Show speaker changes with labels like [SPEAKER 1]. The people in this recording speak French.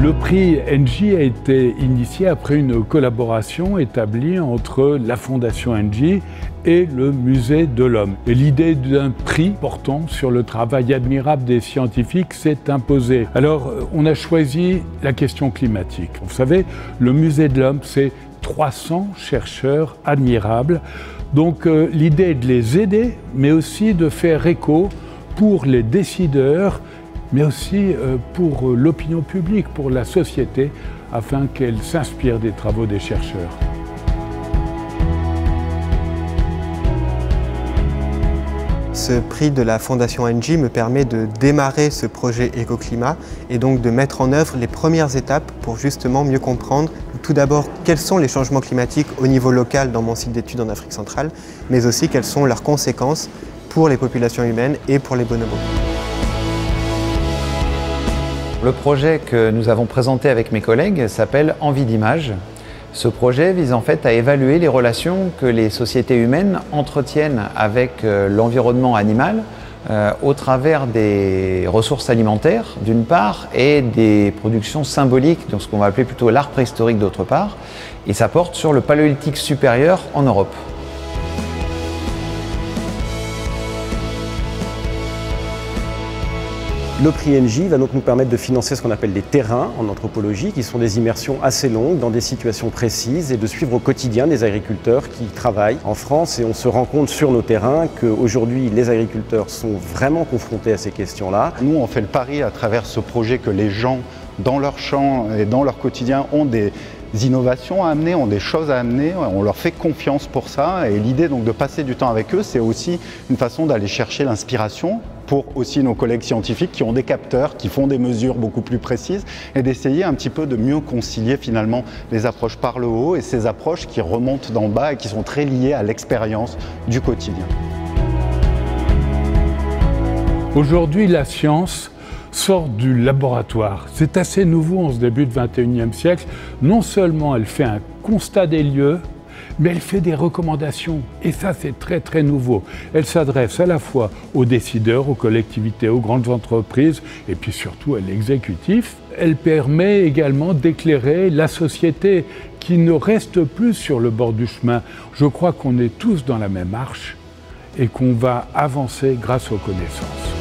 [SPEAKER 1] Le prix Engie a été initié après une collaboration établie entre la Fondation Engie et le Musée de l'Homme. Et l'idée d'un prix portant sur le travail admirable des scientifiques s'est imposée. Alors, on a choisi la question climatique. Vous savez, le Musée de l'Homme, c'est 300 chercheurs admirables. Donc, l'idée est de les aider, mais aussi de faire écho pour les décideurs, mais aussi pour l'opinion publique, pour la société, afin qu'elle s'inspire des travaux des chercheurs.
[SPEAKER 2] Ce prix de la Fondation Engie me permet de démarrer ce projet Écoclimat et donc de mettre en œuvre les premières étapes pour justement mieux comprendre tout d'abord quels sont les changements climatiques au niveau local dans mon site d'études en Afrique centrale, mais aussi quelles sont leurs conséquences pour les populations humaines et pour les bonobos.
[SPEAKER 3] Le projet que nous avons présenté avec mes collègues s'appelle Envie d'image. Ce projet vise en fait à évaluer les relations que les sociétés humaines entretiennent avec l'environnement animal au travers des ressources alimentaires d'une part et des productions symboliques, donc ce qu'on va appeler plutôt l'art préhistorique d'autre part. Et ça porte sur le paléolithique supérieur en Europe.
[SPEAKER 4] Le prix Engie va donc nous permettre de financer ce qu'on appelle des terrains en anthropologie, qui sont des immersions assez longues dans des situations précises et de suivre au quotidien des agriculteurs qui travaillent en France. Et on se rend compte sur nos terrains qu'aujourd'hui, les agriculteurs sont vraiment confrontés à ces questions-là.
[SPEAKER 5] Nous, on fait le pari à travers ce projet que les gens, dans leur champ et dans leur quotidien, ont des innovations à amener, ont des choses à amener, on leur fait confiance pour ça. Et l'idée donc de passer du temps avec eux, c'est aussi une façon d'aller chercher l'inspiration pour aussi nos collègues scientifiques qui ont des capteurs, qui font des mesures beaucoup plus précises et d'essayer un petit peu de mieux concilier finalement les approches par le haut et ces approches qui remontent d'en bas et qui sont très liées à l'expérience du quotidien.
[SPEAKER 1] Aujourd'hui, la science sort du laboratoire. C'est assez nouveau en ce début de XXIe siècle. Non seulement elle fait un constat des lieux, mais elle fait des recommandations. Et ça, c'est très, très nouveau. Elle s'adresse à la fois aux décideurs, aux collectivités, aux grandes entreprises, et puis surtout à l'exécutif. Elle permet également d'éclairer la société qui ne reste plus sur le bord du chemin. Je crois qu'on est tous dans la même marche et qu'on va avancer grâce aux connaissances.